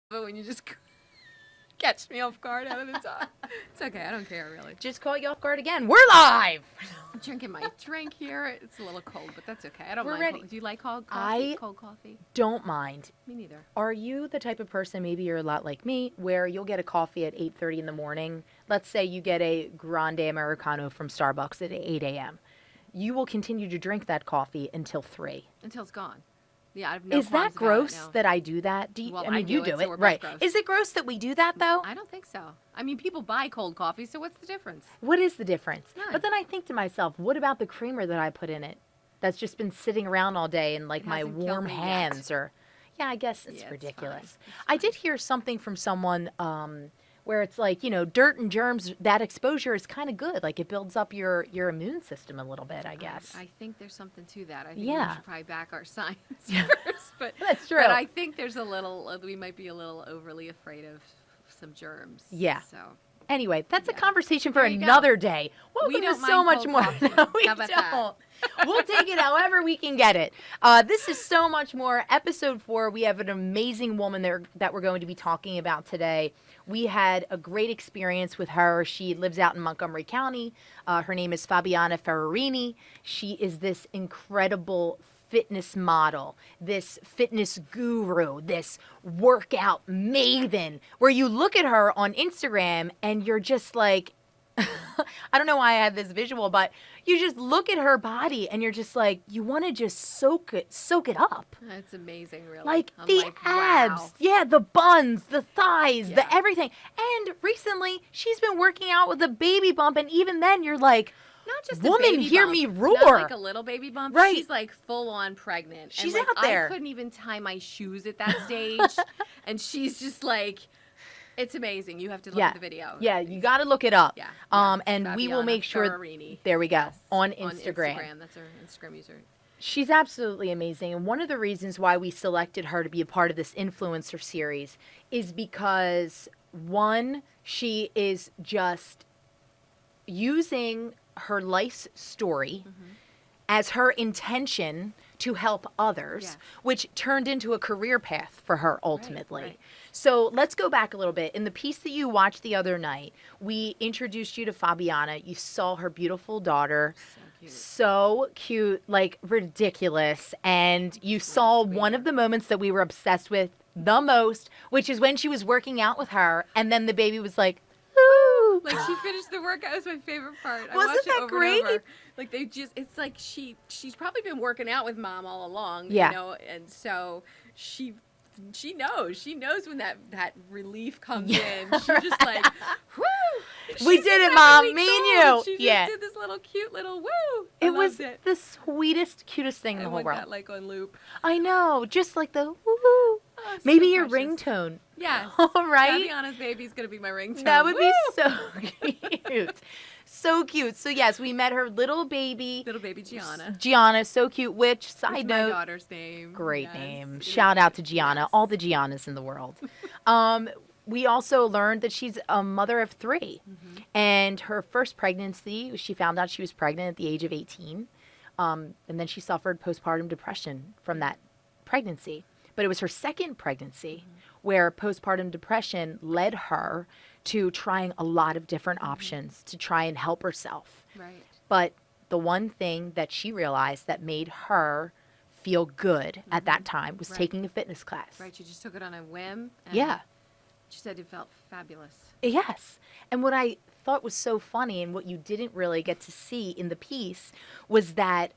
But when you just catch me off guard out of the top. It's okay. I don't care, really. Just caught you off guard again. We're live. I'm drinking my drink here. It's a little cold, but that's okay. I don't We're mind. ready. Do you like cold coffee? I Cold coffee? don't mind. Me neither. Are you the type of person, maybe you're a lot like me, where you'll get a coffee at 8:30 in the morning? Let's say you get a grande Americano from Starbucks at 8 a.m. You will continue to drink that coffee until 3. Until it's gone. Yeah, I have no Is that qualms about it, gross no. that I do that? Do you, Well, I mean, I do you it, do so it, we're both right? gross. Is it gross that we do that, though? I don't think so. I mean, people buy cold coffee, so what's the difference? What is the difference? None. But then I think to myself, what about the creamer that I put in it that's just been sitting around all day and like It my hasn't killed warm me yet. hands or yeah, I guess it's Yeah, it's ridiculous. fine. It's I did hear something from someone where it's like, you know, dirt and germs, that exposure is kind of good. Like it builds up your immune system a little bit, I guess. I think there's something to that. I think Yeah. we should probably back our science first. But That's true. But I think there's a little, we might be a little overly afraid of some germs. Yeah. So Anyway, that's a Yeah. conversation for There you go. another day. Welcome We don't to so mind much cold more. coffee. No, we How about that? don't. We'll take it however we can get it. This is so much more. Episode 4, we have an amazing woman there that we're going to be talking about today. We had a great experience with her. She lives out in Montgomery County. Her name is Fabiana Ferrarini. She is this incredible fitness model, this fitness guru, this workout maven, where you look at her on Instagram and you're just like, I don't know why I have this visual, but you just look at her body and you're just like, you want to just soak it up. it's amazing, really. Like I'm the like, abs, wow. yeah, the buns, the thighs, Yeah. the everything. And recently, she's been working out with a baby bump, and even then, you're like, Not just Woman, a baby hear bump. me Not roar. like a little baby bump. Right. She's like full on pregnant. She's and, like, out there. I couldn't even tie my shoes at that stage. And she's just like, it's amazing. You have to look Yeah. at the video. yeah, you got to look it up. Yeah. And we will Fabiana make sure. Ferrarini. There we go. Yes. On On Instagram. Instagram. That's her Instagram user. She's absolutely amazing. And one of the reasons why we selected her to be a part of this influencer series is because, one, she is just using her life's story as her intention to help others, Yes. which turned into a career path for her ultimately. right. So let's go back a little bit. In the piece that you watched the other night, we introduced you to Fabiana. You saw her beautiful daughter. So cute. So cute, like ridiculous. And you saw one of the moments that we were obsessed with the most, which is when she was working out with her, and then the baby was like, ooh. Like she finished the workout. It was my favorite part. I Wasn't watched that it over great? And over. Like they just, it's like she's probably been working out with mom all along. Yeah. You know, and so she knows when that relief comes in. She's just like, woo. We She's did it, 7 Mom. weeks Me and old. you. She Yeah. just did this little cute little woo. I It was loved it. the sweetest, cutest thing in I the whole want world. that like on loop. I know, just like the woo. Oh, so Maybe your precious. ringtone. Yes. All right. Fabiana's baby's gonna be my ringtone. That would be Woo! so cute. So cute. So yes, we met her little baby, Little baby Gianna. Gianna, so cute. Which, That's side my note, daughter's name. great Yes, name. it Shout is. out to Gianna, Yes. all the Giannas in the world. We also learned that she's a mother of 3. And her first pregnancy, she found out she was pregnant at the age of 18. And then she suffered postpartum depression from that pregnancy. But it was her second pregnancy where postpartum depression led her to trying a lot of different options to try and help herself. Right. But the one thing that she realized that made her feel good at that time was Right. taking a fitness class. Right. She just took it on a whim. And Yeah. She said it felt fabulous. Yes. And what I thought was so funny and what you didn't really get to see in the piece was that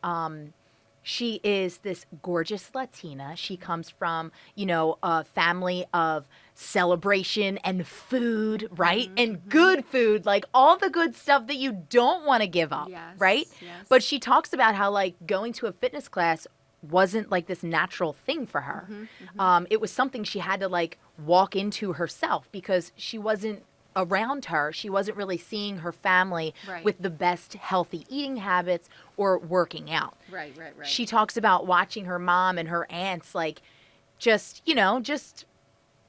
she is this gorgeous Latina. She comes from, you know, a family of celebration and food, right? And good food, like all the good stuff that you don't want to give up, Yes, right? yes. But she talks about how like going to a fitness class wasn't like this natural thing for her. It was something she had to like walk into herself because she wasn't around her. She wasn't really seeing her family Right. with the best healthy eating habits or working out. Right. Right. Right. She talks about watching her mom and her aunts like just, you know, just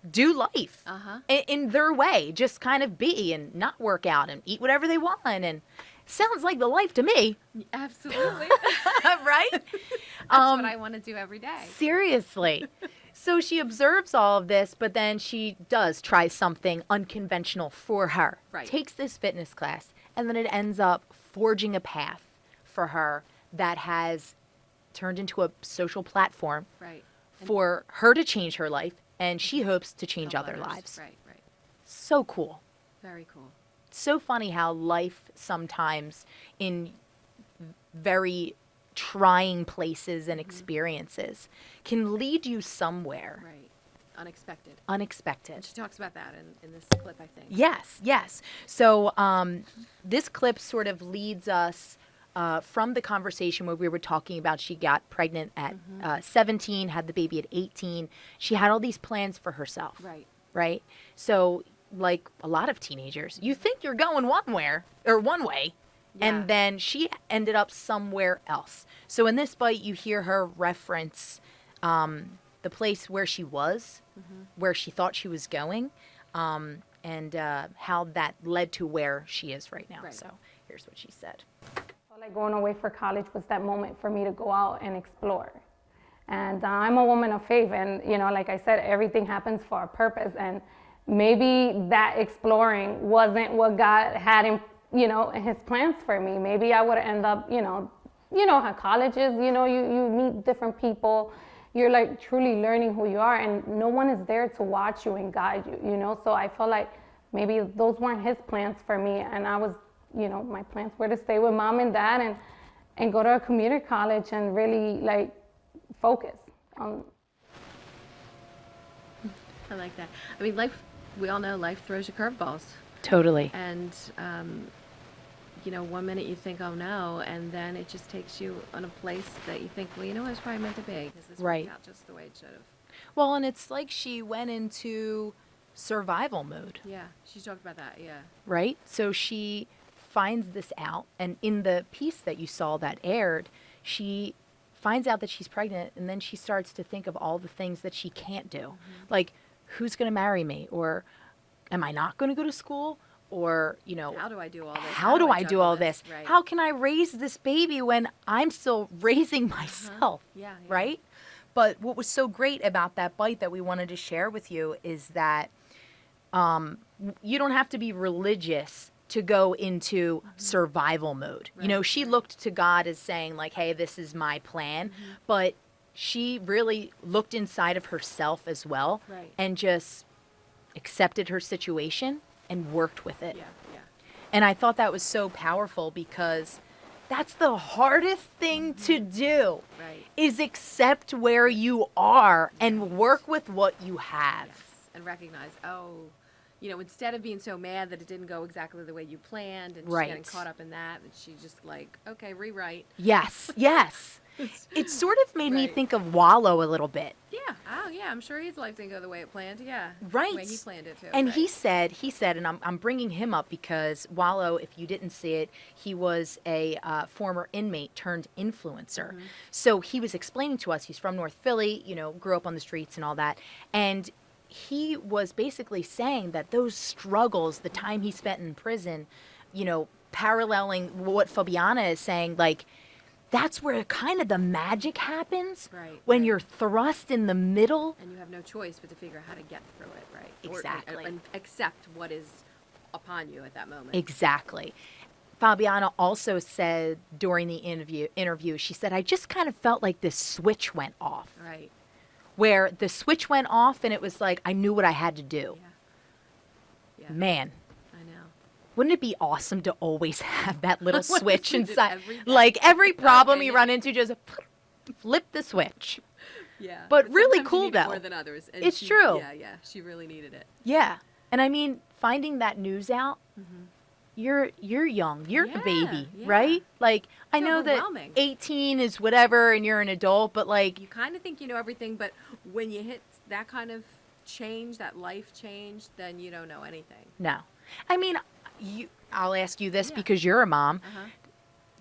do life in their way, just kind of be and not work out and eat whatever they want. And sounds like the life to me, Absolutely. right? That's what I want to do every day. Seriously. So she observes all of this, but then she does try something unconventional for her. Right. Takes this fitness class, and then it ends up forging a path for her that has turned into a social platform Right. for her to change her life, and she hopes to change Help other others. lives. Right, right. So cool. Very cool. So funny how life sometimes in very trying places and experiences can lead you somewhere Right. Unexpected. unexpected. And she talks about that in this clip, I think. Yes, yes. So this clip sort of leads us from the conversation where we were talking about she got pregnant at 17, had the baby at 18. She had all these plans for herself, Right. right? So like a lot of teenagers, you think you're going one way, Yeah. and then she ended up somewhere else. So in this bite, you hear her reference the place where she was, where she thought she was going, and how that led to where she is right now. Right. So here's what she said. Like going away for college was that moment for me to go out and explore. And I'm a woman of faith, and like I said, everything happens for a purpose. And maybe that exploring wasn't what God had in His plans for me. Maybe I would end up, how college is. You meet different people. You're like truly learning who you are, and no one is there to watch you and guide you. So I felt like maybe those weren't His plans for me, and I was. My plans were to stay with mom and dad and go to a community college and really like focus on. I like that. I mean, we all know life throws you curveballs. Totally. And, 1 minute you think, oh no, and then it just takes you on a place that you think, well, it's probably meant to be, because this Right. worked out just the way it should have. Well, and it's like she went into survival mode, Yeah, she talked about that, yeah. right? So she finds this out, and in the piece that you saw that aired, she finds out that she's pregnant, and then she starts to think of all the things that she can't do. Like, who's going to marry me? Or am I not going to go to school? Or, How do I do all this? how do I do juggle all this? Right. How can I raise this baby when I'm still raising myself? Yeah, yeah. Right? But what was so great about that bite that we wanted to share with you is that you don't have to be religious to go into survival mode. Right, She right. looked to God as saying like, hey, this is my plan. But she really looked inside of herself as well Right. and just accepted her situation and worked with it. Yeah, yeah. And I thought that was so powerful because that's the hardest thing to do Right. is accept where you are and work with what you have. Yes. And recognize, instead of being so mad that it didn't go exactly the way you planned and just getting Right. caught up in that she just like, okay, rewrite. Yes, yes. It sort of made me Right. think of Wallow a little bit. Yeah. Oh, yeah. I'm sure his life didn't go the way it planned. Yeah. Right. The way he planned it too. And right. he said, and I'm bringing him up because Wallow, if you didn't see it, he was a former inmate turned influencer. So he was explaining to us, he's from North Philly, grew up on the streets and all that. And he was basically saying that those struggles, the time he spent in prison, paralleling what Fabiana is saying, like, that's where kind of the magic happens Right, when right. you're thrust in the middle. And you have no choice but to figure out how to get through it, right? Exactly. And accept what is upon you at that moment. Exactly. Fabiana also said during the interview, she said, I just kind of felt like this switch went off. Right. Where the switch went off and it was like, I knew what I had to do. Yeah. Yeah. Man, I know. wouldn't it be awesome to always have that little Wanna switch switch it inside? every day. Like every problem Okay, you yeah. run into, just flip the switch. Yeah. But really sometimes you cool, need it more though. than others. And It's true. Yeah, yeah. She really needed it. Yeah. And I mean, finding that news out, you're young, you're a Yeah, baby, yeah. right? Like, I It's know that overwhelming. 18 is whatever and you're an adult, but like, You kind of think you know everything, but when you hit that kind of change, that life change, then you don't know anything. no. I mean, I'll ask you this Yeah. because you're a mom. Uh-huh.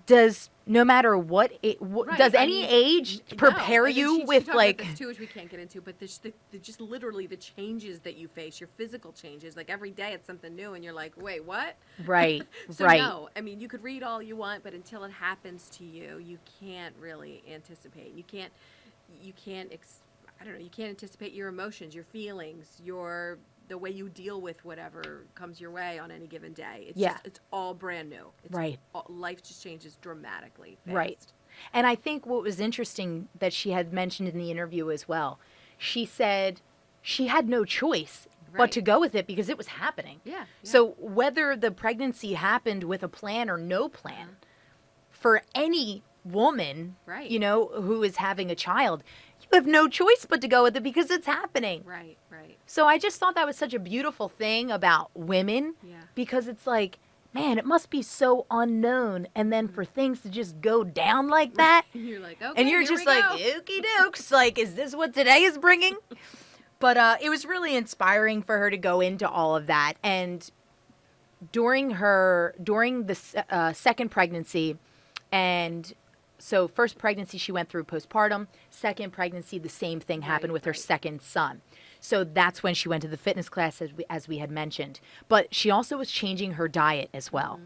Does no matter what, Right, does I any mean, age prepare No, and then you she with talked like, about this too, which we can't get into, but the just literally the changes that you face, your physical changes, like every day it's something new, and you're like, wait, what? right, So right, no, I mean, you could read all you want, but until it happens to you, you can't really anticipate. You can't. I don't know, you can't anticipate your emotions, your feelings, the way you deal with whatever comes your way on any given day. It's Yeah. just, it's all brand new. It's Right. Life just changes dramatically fast. Right. And I think what was interesting that she had mentioned in the interview as well, she said she had no choice but Right. to go with it because it was happening. Yeah. So whether the pregnancy happened with a plan or no plan, for any woman, Right. you know, who is having a child, you have no choice but to go with it because it's happening. Right. So I just thought that was such a beautiful thing about women Yeah. because it's like, man, it must be so unknown. And then for things to just go down like that, And you're like, okay, and you're here just we like, go. okie dokes, like, is this what today is bringing? But it was really inspiring for her to go into all of that. And during the second pregnancy, and so first pregnancy she went through postpartum, second pregnancy the same thing happened with her second son. So that's when she went to the fitness class, as we had mentioned. But she also was changing her diet as well.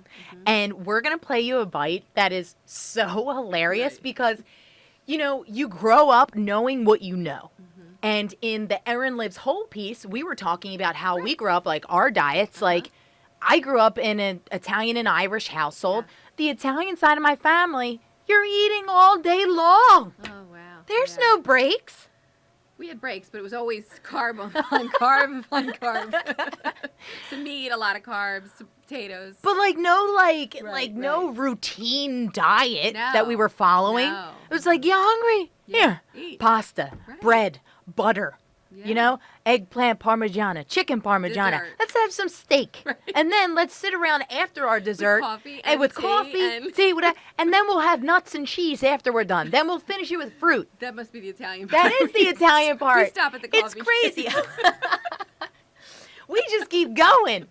And we're going to play you a bite that is so hilarious because, you know, you grow up knowing what you know. And in the Erin Lives Whole piece, we were talking about how we grew up, like our diets. Like, I grew up in an Italian and Irish household. The Italian side of my family, you're eating all day long. Oh, wow. There's no breaks. We had breaks, but it was always carb on carb on carb. Some meat, a lot of carbs, some potatoes. But no routine diet that we were following. No. It was like, you hungry? Yeah, Here, eat. pasta, Right. bread, butter. Yeah. You know, eggplant parmigiana, chicken parmigiana. Dessert. Let's have some steak. Right. And then let's sit around after our dessert coffee and and with tea coffee, and- tea, whatever, and then we'll have nuts and cheese after we're done. Then we'll finish it with fruit. That must be the Italian part. That is the Italian part. We stop at the It's coffee. crazy. We just keep going.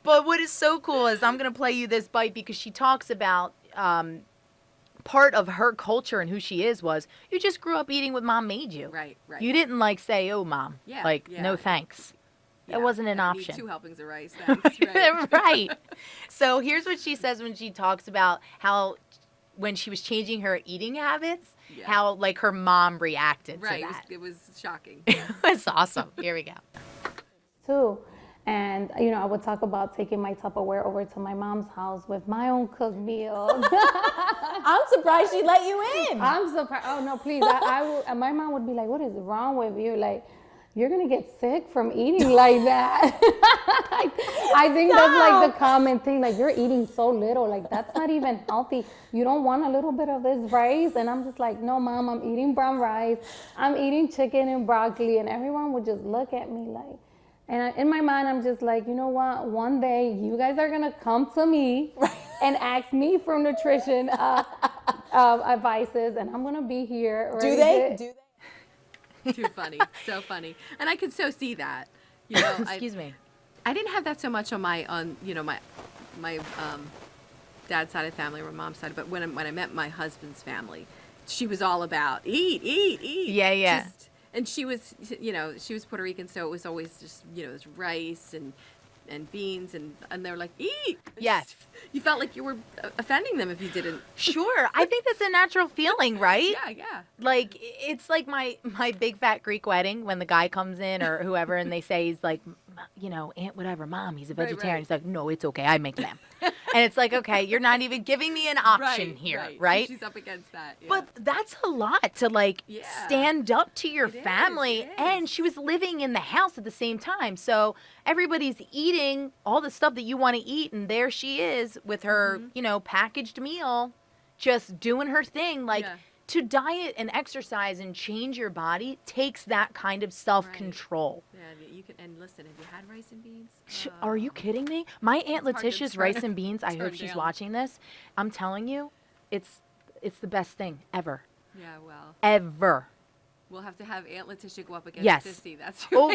But what is so cool is I'm going to play you this bite because she talks about part of her culture and who she is was you just grew up eating what mom made you. Right. You didn't like say, oh, mom. Yeah, Like, yeah. no thanks. Yeah, It wasn't an I need option. 2 helpings of rice. That's right. Right. So here's what she says when she talks about how when she was changing her eating habits, Yeah. how like her mom reacted Right. to that. It was shocking. It's awesome. Here we go. Too. And, you know, I would talk about taking my Tupperware over to my mom's house with my own cooked meals. I'm surprised she let you in. I'm surprised. Oh, no, please. My mom would be like, what is wrong with you? Like, you're going to get sick from eating like that. I think that's like the common thing. Like, you're eating so little. Like, that's not even healthy. You don't want a little bit of this rice? And I'm just like, no, Mom, I'm eating brown rice. I'm eating chicken and broccoli. And everyone would just look at me like, and in my mind, I'm just like, you know what? One day, you guys are going to come to me and ask me for nutrition advices, and I'm going to be here. Do ready they? to- Too funny. So funny. And I could so see that. You know, Excuse me. I didn't have that so much on my dad's side of the family or my mom's side, but when I met my husband's family, she was all about eat. Yeah. And she was, you know, she was Puerto Rican, so it was always just, you know, it was rice and beans, and they were like, eat. Yes. You felt like you were offending them if you didn't. Sure. I think that's a natural feeling, right? Yeah. Like, it's like my big fat Greek wedding when the guy comes in or whoever and they say he's like, you know, Aunt whatever, Mom, he's a vegetarian. right. He's like, no, it's okay. I make them. And it's like, okay, you're not even giving me an option here, right? So she's up against that. Yeah. But that's a lot to like Yeah. stand up to your It is, family. it And is. she was living in the house at the same time. So everybody's eating all the stuff that you want to eat. And there she is with her, you know, packaged meal, just doing her thing. Like Yeah. to diet and exercise and change your body takes that kind of self-control. Yeah, you can. And listen, have you had rice and beans? Are you kidding me? My Aunt hard to Letitia's turn- rice and beans, I turn hope she's down. watching this. I'm telling you, it's the best thing ever. Yeah, well, Ever. we'll have to have Aunt Letitia go up against Yes. Sissy. That's Oh,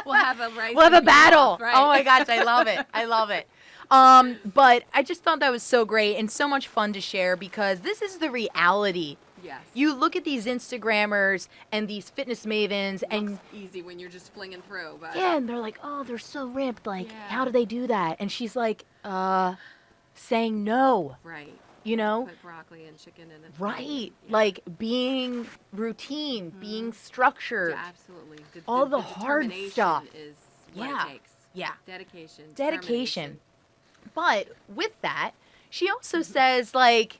we'll have a rice. we'll have and a beans battle. off, right? Oh my gosh, I love it. I love it. But I just thought that was so great and so much fun to share because this is the reality. Yes. You look at these Instagrammers and these fitness mavens and Looks easy when you're just flinging through, but yeah, and they're like, oh, they're so ripped. Like, Yeah. how do they do that? And she's like, saying no. right. you know? Put broccoli and chicken in it. Right. Yeah. Like being routine, being structured. Yeah, absolutely. All the hard determination stuff. is what Yeah. it takes. Yeah. Dedication. Dedication. determination. But with that, she also says, like,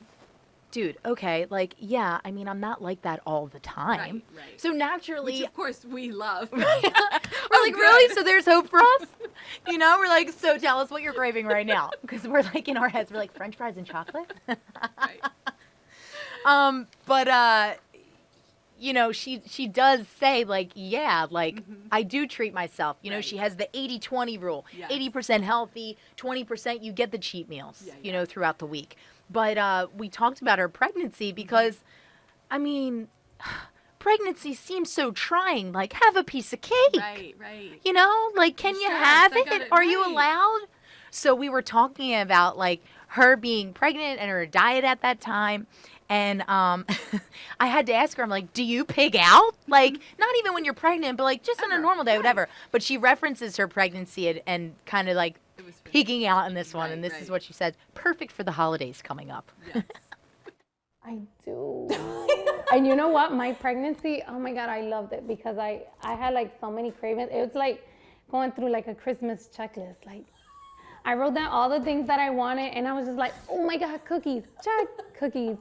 dude, okay, like, yeah, I mean, I'm not like that all the time. Right. So naturally, Which of course we love. we're like, really? So there's hope for us? You know, we're like, so tell us what you're craving right now. Because we're like, in our heads, we're like, French fries and chocolate? Right. But you know, she does say, like, yeah, like, I do treat myself. You know, Right. she has the 80-20 rule. Yes. 80% healthy, 20% you get the cheat meals, Yeah, you yeah. know, throughout the week. But we talked about her pregnancy because, I mean, pregnancy seems so trying. Like, have a piece of cake. Right. You know, like, can you Stress, have I it? got it Are you right. allowed? So we were talking about, like, her being pregnant and her diet at that time. And I had to ask her, I'm like, do you pig out? Like, not even when you're pregnant, but like just on a Ever. normal day, Right. whatever. But she references her pregnancy and kind of like It was pigging out in this one. Right, And this is right. what she said. Perfect for the holidays coming up. Yes. I do. And you know what? My pregnancy, oh my God, I loved it because I had like so many cravings. It was like going through like a Christmas checklist. Like I wrote down all the things that I wanted and I was just like, oh my God, cookies, check, cookies.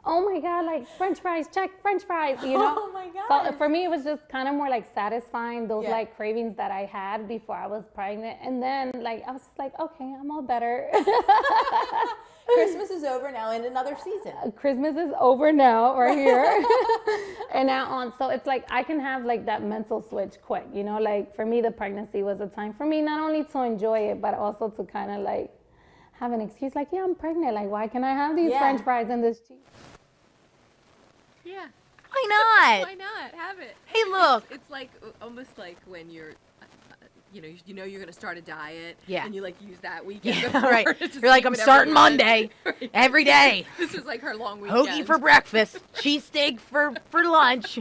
Oh my God, like French fries, check, French fries, you know? Oh my God. So for me, it was just kind of more like satisfying those Yeah. like cravings that I had before I was pregnant. And then like, I was just like, okay, I'm all better. Christmas is over now and another season. Christmas is over now, right here. And now on, so it's like I can have like that mental switch quick, you know, like for me, the pregnancy was a time for me not only to enjoy it, but also to kind of like have an excuse, like, yeah, I'm pregnant. Like, why can I have these Yeah. French fries and this cheese? Yeah. Why not? Why not? Have it. Hey, look. It's like almost like when you're, you know you're gonna start a diet. Yeah. And you like use that weekend. Yeah, before right. to just You're like, eat I'm whatever starting you want. Monday, Right. every day. This is like her long weekend. Hoagie for breakfast, cheesesteak for lunch,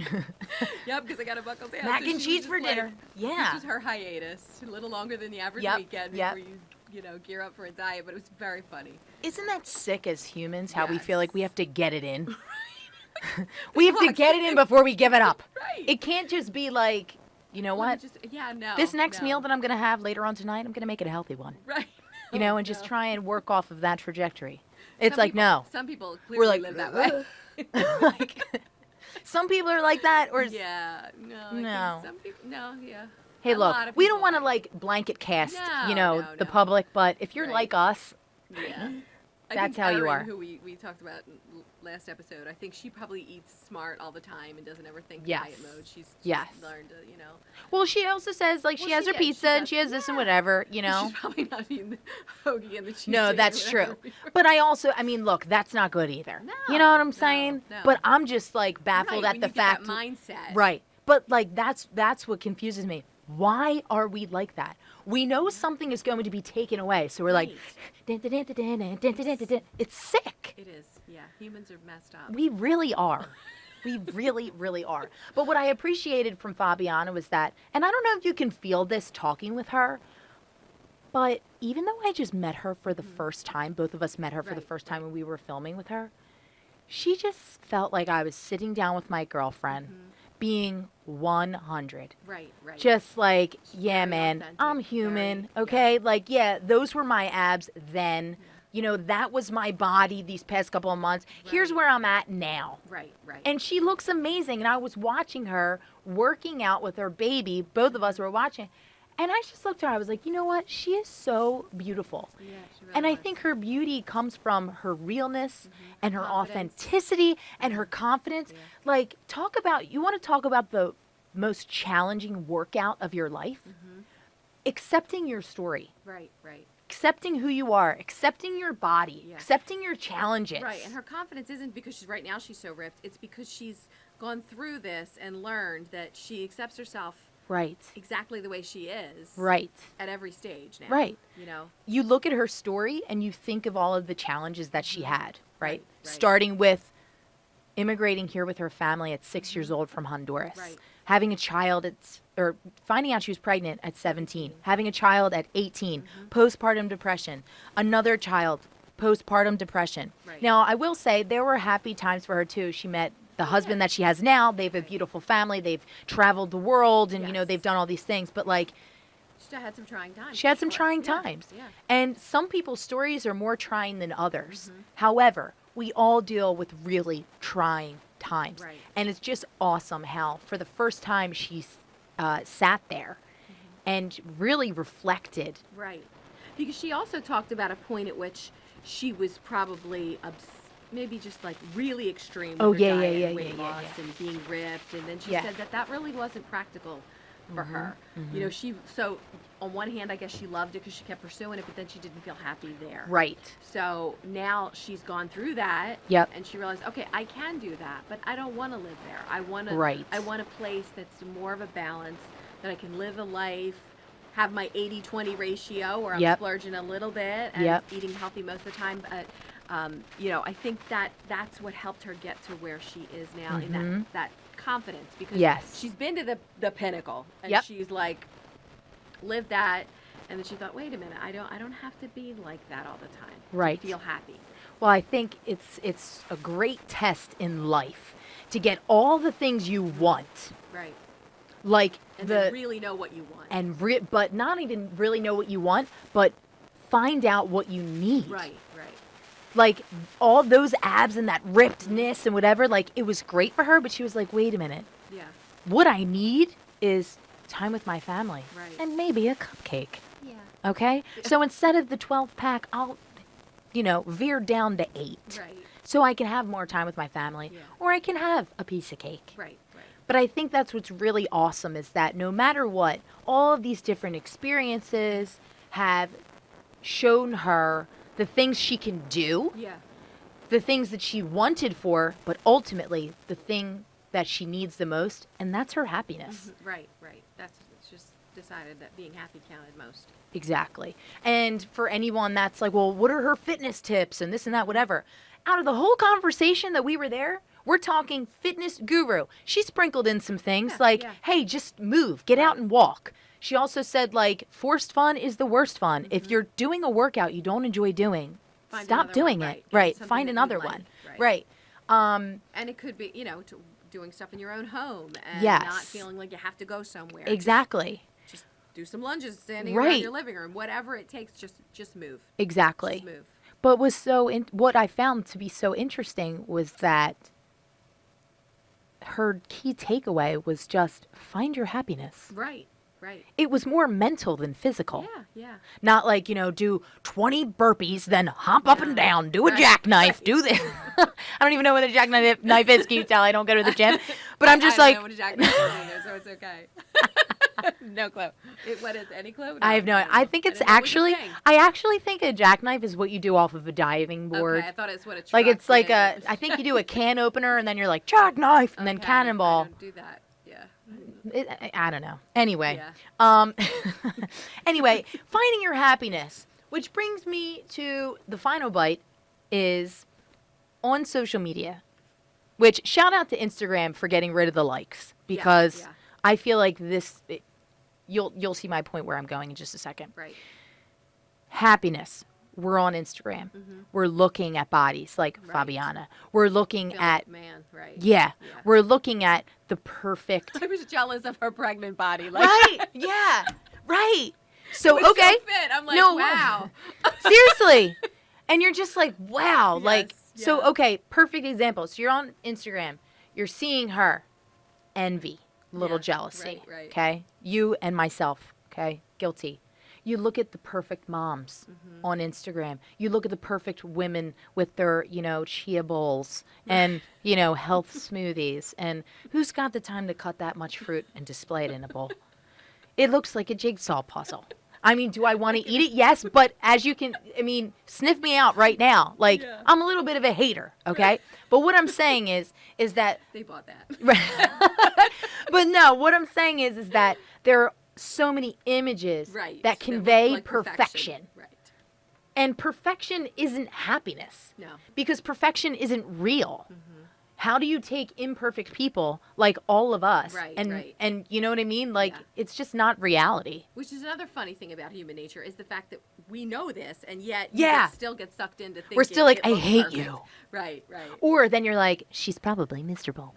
Yep, because I got to buckle down. mac So and she cheese was for just like- dinner. Yeah. This was her hiatus, a little longer than the average Yep, weekend yep. before you know, gear up for a diet. But it was very funny. Isn't that sick as humans how we feel Yes. like we have to get it in? We have to clock. get it in before we give it up. Right. It can't just be like, you know Well, what? Just, yeah, no. This next no. meal that I'm going to have later on tonight, I'm going to make it a healthy one. Right. You know, and just try and work off of that trajectory. It's like, no. Some people We're clearly like, live that way. like, some people are like that, or Yeah, no. I think No. some people, no, yeah. hey, A look, lot of we don't people want to are. like blanket cast, No, you know, no, the no. public, but if you're Right. like us, Yeah. I That's think how you Erin, are. Who we talked about in last episode, I think she probably eats smart all the time and doesn't ever think Yes. diet mode. She's Yes. learned to, well, she also says like she Well, has she her did. She pizza and does. she has this and whatever, you know. She's probably not eating the hoagie and the cheese. No, that's true. But I mean, look, that's not good either. You know what I'm No, saying? no. But I'm just like baffled Right, at when the you get fact. that mindset. Right. But like that's what confuses me. Why are we like that? We know something is going to be taken away, so we're like, Right. it's sick. It is. Yeah, humans are messed up. We really are. We really, really are. But what I appreciated from Fabiana was that, and I don't know if you can feel this talking with her, but even though I just met her for the first time, both of us met her for the Right, first time when we were filming with her, she just felt like I was sitting down with my girlfriend, being 100. Right, right. Just like, yeah, very man, authentic, I'm human, very- okay? Like, yeah, those were my abs then. You know, that was my body these past couple of months. Here's Right. where I'm at now. right, right. And she looks amazing. And I was watching her working out with her baby. Both of us were watching. And I just looked at her. I was like, you know what? She is so beautiful. Yeah, she really And I was. think her beauty comes from her realness and her Confidence. authenticity and her confidence. Yeah. Like, you want to talk about the most challenging workout of your life? Accepting your story, Right, right. accepting who you are, accepting your body, Yeah. accepting your challenges. Right, and her confidence isn't because right now she's so ripped. It's because she's gone through this and learned that she accepts herself Right, exactly the way she is. right. At every stage now. Right. You know. You look at her story and you think of all of the challenges that she had, right? Right, right. Starting with immigrating here with her family at 6 years old from Honduras, Right. having a child or finding out she was pregnant at 17, having a child at 18, postpartum depression, another child postpartum depression. Right. Now, I will say there were happy times for her too. She met the husband that she has now. They have a beautiful family. They've traveled the world, and Yes. they've done all these things. But like, She had some trying times. she had for some sure. trying Yeah, times. Yeah. And some people's stories are more trying than others. However, we all deal with really trying times. Right. And it's just awesome how, for the first time, she sat there and really reflected. Right. Because she also talked about a point at which she was probably maybe just like really extreme with Oh, her yeah, diet yeah, and yeah, weight yeah, loss yeah. and being ripped. And then she Yeah. said that really wasn't practical for her. You know, so on one hand, I guess she loved it because she kept pursuing it, but then she didn't feel happy there. Right. So now she's gone through that. Yep. And she realized, okay, I can do that, but I don't want to live there. I want to. Right. I want a place that's more of a balance, that I can live a life, have my 80-20 ratio, where I'm Yep. splurging a little bit and Yep. eating healthy most of the time. But you know, I think that's what helped her get to where she is now in that confidence, because Yes. she's been to the pinnacle, and Yep. she's like lived that. And then she thought, wait a minute, I don't have to be like that all the time. Right. To feel happy. Well, I think it's a great test in life to get all the things you want, Right. like And then really know what you want. but not even really know what you want, but find out what you need. Right. Like all those abs and that rippedness and whatever, like it was great for her, but she was like, wait a minute, Yeah. what I need is time with my family Right. and maybe a cupcake. Yeah. Okay? So instead of the 12 pack, I'll, veer down to 8. Right. So I can have more time with my family, Yeah. or I can have a piece of cake. Right. But I think that's what's really awesome is that no matter what, all of these different experiences have shown her the things she can do, Yeah. the things that she wanted for, but ultimately the thing that she needs the most, and that's her happiness. Right. It's just decided that being happy counted most. Exactly. And for anyone that's like, well, what are her fitness tips and this and that, whatever. Out of the whole conversation that we were there, we're talking fitness guru. She sprinkled in some things Yeah. hey, just move, get out and walk. She also said, like, forced fun is the worst fun. If you're doing a workout you don't enjoy doing, Find stop another doing one, it. right. Get Right. something Find that you another like. one. Right. Right. And it could be, doing stuff in your own home and Yes. not feeling like you have to go somewhere. Exactly. Just do some lunges standing Right. around your living room. Whatever it takes, just move. Exactly. Just move. But what I found to be so interesting was that her key takeaway was just find your happiness. Right. It was more mental than physical. Yeah. Not like, do 20 burpees, then hop up and down, do a Right, jackknife, right. do this. I don't even know what a jackknife is. Can you tell I don't go to the gym? But I'm just I like, don't know what a jackknife is either, so it's okay. No clue. What is any clue? I have no idea. I think it's actually, I actually think a jackknife is what you do off of a diving board. Okay, I thought it's what a truck Like it's like did. I think you do a can opener and then you're like jackknife and then Okay, cannonball. I don't do that. Yeah. I don't know. Anyway, Yeah. anyway, finding your happiness, which brings me to the final bite, is on social media. Which shout out to Instagram for getting rid of the likes because yeah. I feel like you'll see my point where I'm going in just a second. Right. Happiness. We're on Instagram. We're looking at bodies like Right. Fabiana. We're looking Feel at like, man, right. yeah. We're looking at the perfect I was jealous of her pregnant body. Like, right. Yeah. Right. So it was okay. so fit. I'm like, No. wow. Seriously. And you're just like, wow. Like Yes, so yeah. okay, perfect example. So you're on Instagram. You're seeing her. Envy, little Yeah, jealousy. right. Okay? You and myself, okay? Guilty. You look at the perfect moms on Instagram. You look at the perfect women with their, chia bowls and, health smoothies. And who's got the time to cut that much fruit and display it in a bowl? It looks like a jigsaw puzzle. I mean, do I want to eat it? Yes, but as you can, sniff me out right now. Like, Yeah. I'm a little bit of a hater, okay? But what I'm saying is that They bought that. but no, what I'm saying is that there are so many images Right. that look convey like perfection. Right. And perfection isn't happiness. No. Because perfection isn't real. How do you take imperfect people like all of us Right, and right. and you know what I mean? Like Yeah. it's just not reality. Which is another funny thing about human nature is the fact that we know this, and yet Yeah. still get sucked into thinking We're still like, it I looks hate perfect. you. Right, right. Or then you're like, she's probably miserable.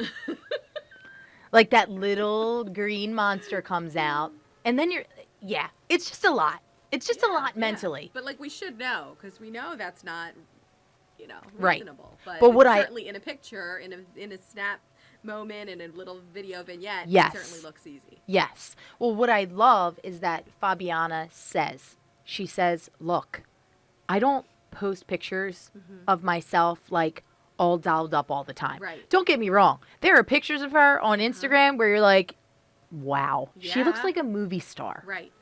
Like that little green monster comes out, and then it's just a lot. It's just a lot mentally. But like we should know, because we know that's not, Right. reasonable. But But what it's I- certainly in a picture, in a snap moment, in a little video vignette, Yes. it certainly looks easy. Yes. Well, what I love is that Fabiana says, she says, look, I don't post pictures of myself like all dolled up all the time. Right. Don't get me wrong. There are pictures of her on Instagram where you're like, wow, she looks Yeah. like a movie star. Right.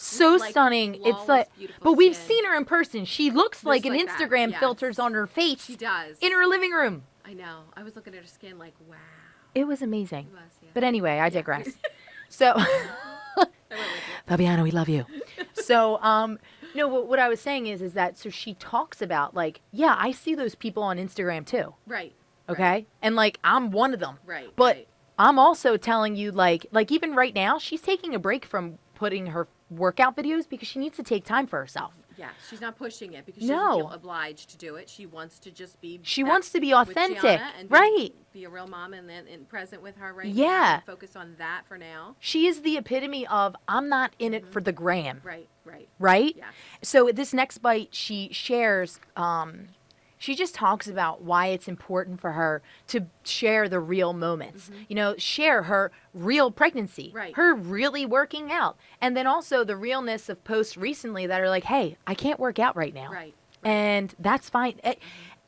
So Like stunning. It's flawless, like, beautiful but we've skin. seen her in person. She looks like an like that, Instagram yes. filters on her face She does. in her living room. I know. I was looking at her skin like, wow. It was amazing. It was, yeah. But anyway, I digress. So, I went with you. Fabiana, we love you. So, no, what I was saying is that so she talks about like, yeah, I see those people on Instagram too. Right. Okay, and like I'm one of them. Right. But right. I'm also telling you, like even right now, she's taking a break from putting her workout videos because she needs to take time for herself. Yeah, she's not pushing it because she No. doesn't feel obliged to do it. She wants to just be. She back wants to be with authentic, Gianna and right? Be a real mom and present with her right now. Yeah. And focus on that for now. She is the epitome of I'm not in it for the gram, Right. Right. right? Yeah. So this next bite, she shares. She just talks about why it's important for her to share the real moments. You know, share her real pregnancy, Right. her really working out, and then also the realness of posts recently that are like, "Hey, I can't work out right now," Right. and that's fine.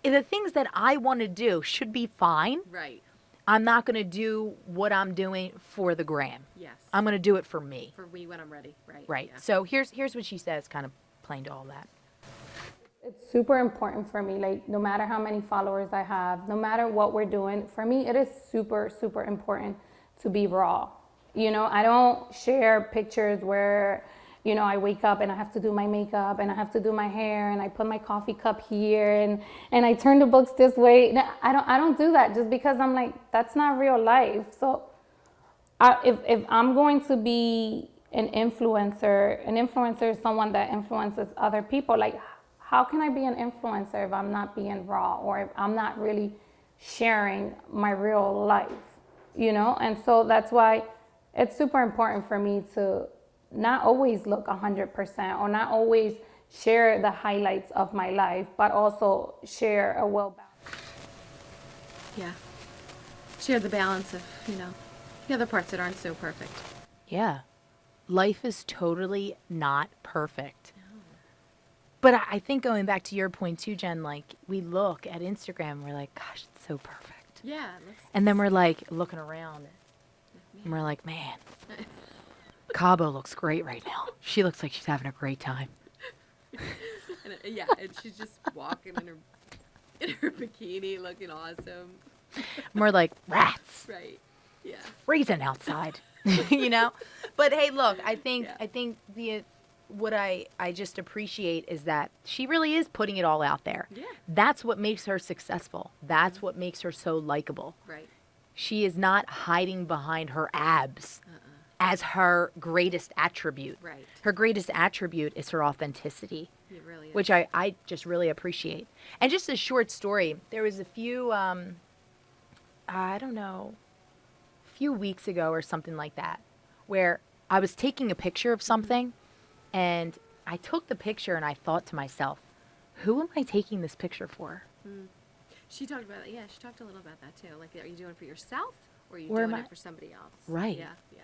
The things that I want to do should be fine. Right. I'm not going to do what I'm doing for the gram. Yes. I'm going to do it for me. For me when I'm ready. Right. Right. Yeah. So here's what she says, kind of playing to all that. It's super important for me, like no matter how many followers I have, no matter what we're doing, for me it is super, super important to be raw. You know, I don't share pictures where, you know, I wake up and I have to do my makeup and I have to do my hair and I put my coffee cup here and I turn the books this way. No, I don't do that just because I'm like, that's not real life. So if I'm going to be an influencer is someone that influences other people. Like, how can I be an influencer if I'm not being raw or if I'm not really sharing my real life, you know? And so that's why it's super important for me to not always look 100% or not always share the highlights of my life, but also share a well-balanced. Yeah. Share the balance of, the other parts that aren't so perfect. Yeah. Life is totally not perfect. But I think going back to your point too, Jen, like we look at Instagram and we're like, gosh, it's so perfect. Yeah. And then we're like looking around and we're like, man, Cabo looks great right now. She looks like she's having a great time. And she's just walking in her bikini looking awesome. And we're like, rats, Right. Yeah. freezing outside, you know? But hey, look, I think what I just appreciate is that she really is putting it all out there. Yeah. That's what makes her successful. That's what makes her so likable. Right. She is not hiding behind her abs as her greatest attribute. Right. Her greatest attribute is her authenticity, It really is. which I just really appreciate. And just a short story, there was a few, I don't know, a few weeks ago or something like that, where I was taking a picture of something, and I took the picture and I thought to myself, who am I taking this picture for? She talked about it. Yeah, she talked a little about that too. Like, are you doing it for yourself or are you Or doing am it I- for somebody else? Right. Yeah. Yeah.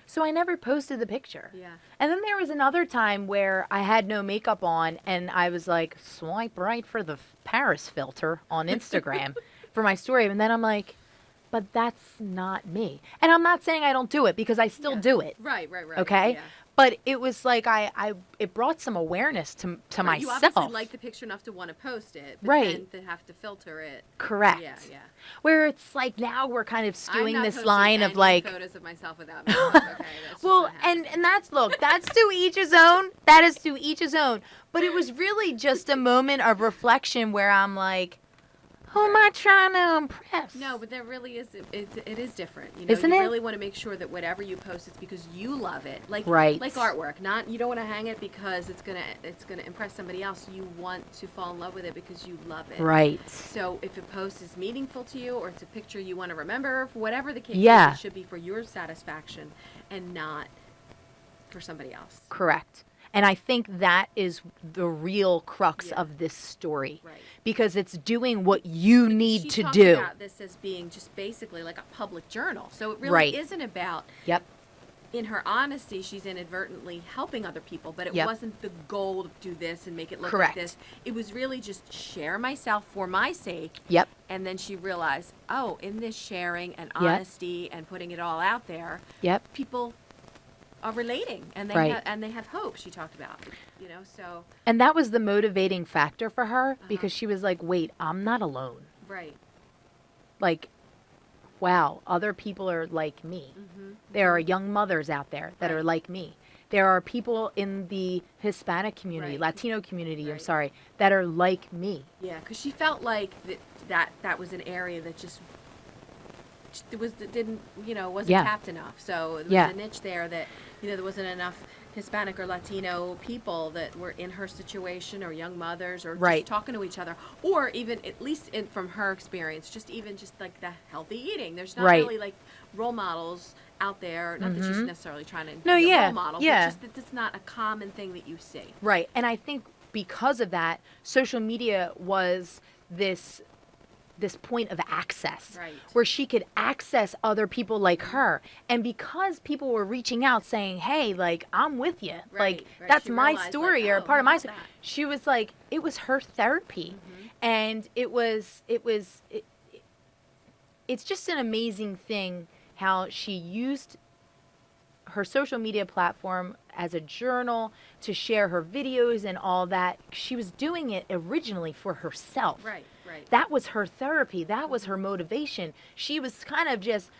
So I never posted the picture. Yeah. And then there was another time where I had no makeup on and I was like, swipe right for the Paris filter on Instagram for my story. And then I'm like, but that's not me. And I'm not saying I don't do it because I still do it. Right. Okay? Yeah. But it was like it brought some awareness to Right, you myself. obviously like the picture enough to want to post it, but Right. then to have to filter it. Correct. Yeah, yeah. Where it's like now we're kind of I'm skewing not this posting line of any like, photos of myself without makeup. Okay, that's just well, not happening. and that's that's to each his own. That is to each his own. But it was really just a moment of reflection where I'm like, Who am I trying to impress? No, but there really is. It is different. You Isn't you it? really want to make sure that whatever you post is because you love it. Like Right. like artwork. Not you don't want to hang it because it's gonna impress somebody else. You want to fall in love with it because you love it. Right. So if a post is meaningful to you, or it's a picture you want to remember, whatever the case Yeah. is, it should be for your satisfaction and not for somebody else. Correct. And I think that is the real crux Yeah. of this story. Right. Because it's doing what you need She to talked do. about this as being just basically like a public journal. So it really Right. isn't about, Yep. in her honesty, she's inadvertently helping other people, but it Yep. wasn't the goal to do this and make it look Correct. like this. It was really just share myself for my sake. Yep. And then she realized, oh, in this sharing and Yep. honesty and putting it all out there, Yep. people are relating and they Right. and they have hope. She talked about, so And that was the motivating factor for her Uh-huh. because she was like, wait, I'm not alone. right. Like, wow, other people are like me. Mm-hmm. There are young mothers out there that Right. are like me. There are people in the Hispanic community, Right. Latino community, I'm Right. sorry, that are like me. Yeah, because she felt like that was an area that just wasn't Yeah. tapped enough. So there was Yeah. a niche there that there wasn't enough Hispanic or Latino people that were in her situation, or young mothers, or Right. just talking to each other, or even at least from her experience, just like the healthy eating. There's not Right. really like role models out there. Not that she's necessarily trying to No, be a yeah, role model, yeah. but just that it's not a common thing that you see. Right. And I think because of that, social media was this point of access Right. where she could access other people like her. And because people were reaching out saying, hey, like, I'm with you. Right, Like, right. that's She my realized, story like, or oh, part of I my got story. that. She was like, it was her therapy. And it's just an amazing thing how she used her social media platform as a journal to share her videos and all that. She was doing it originally for herself. Right, right. That was her therapy. That was her motivation. She was kind of just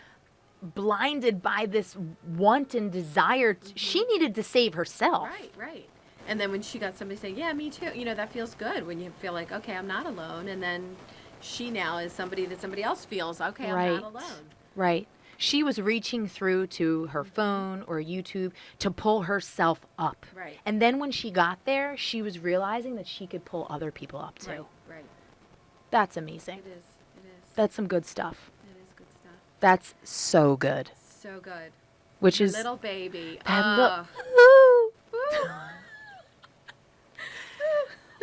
blinded by this want and desire. She needed to save herself. Right, right. And then when she got somebody saying, yeah, me too, that feels good when you feel like, okay, I'm not alone. And then she now is somebody that somebody else feels, okay, I'm Right. not alone. Right. She was reaching through to her phone or YouTube to pull herself up. Right. And then when she got there, she was realizing that she could pull other people up too. Right, right. That's amazing. It is, it is. That's some good stuff. It is good stuff. That's so good. So good. Which Her is little baby. that Ugh. Ooh.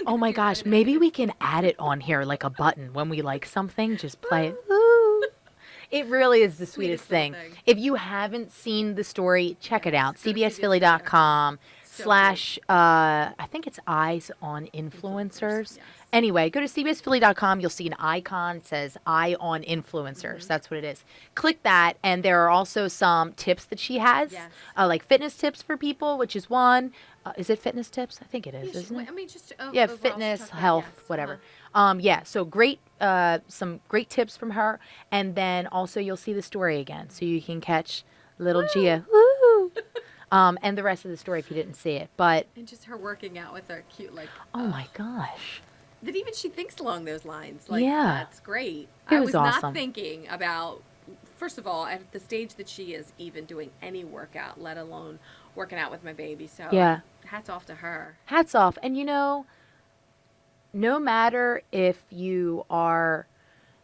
Oh my gosh, maybe we can add it on here like a button when we like something, just play it. Ooh. It really is the sweetest little thing. thing. If you haven't seen the story, check it out. go to cbsphilly.com So / I think it's Eyes on Influencers. Yes. Anyway, go to cbsphilly.com. You'll see an icon. It says Eye on Influencers. That's what it is. Click that, and there are also some tips that she has, Yes. like fitness tips for people, which is one. Is it fitness tips? I think it is, isn't it? I mean, just Yeah, overall, fitness, she talked about- health, yes, whatever. uh-huh. Yeah, so great, some great tips from her, and then also you'll see the story again, so you can catch little Gia, woo, and the rest of the story if you didn't see it. But And just her working out with her cute, like, oh my gosh, that even she thinks along those lines. Like, Yeah. that's great. It I was was awesome. not thinking about, first of all, at the stage that she is even doing any workout, let alone working out with my baby. So Yeah. hats off to her. hats off. And no matter if you are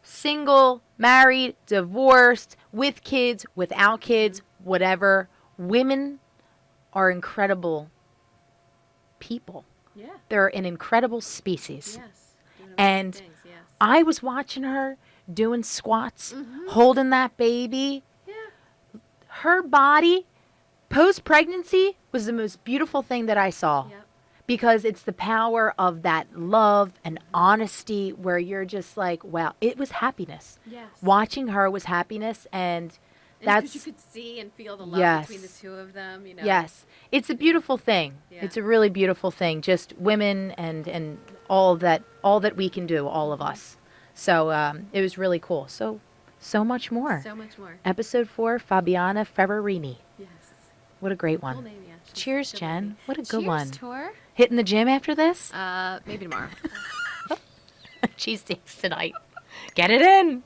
single, married, divorced, with kids, without kids, whatever, women are incredible people. Yeah. They're an incredible species. Yes. Doing And amazing things, yes. I was watching her doing squats, Mm-hmm. holding that baby. Yeah. Her body, post pregnancy, was the most beautiful thing that I saw. Yep. Because it's the power of that love and honesty where you're just like, wow, it was happiness. Yes. Watching her was happiness, and And that's, 'cause you could see and feel the love Yes. between the two of them, yes, it's a beautiful thing. Yeah. It's a really beautiful thing. Just women and all that we can do, all of us. So it was really cool. So much more. So much more. Episode 4, Fabiana Ferrarini. Yes. What a great Cool one. name, yeah. She's Cheers, a good Jen. lady. What a good Cheers one. to her. Hitting the gym after this? Maybe tomorrow. Cheesesteaks tonight. Get it in.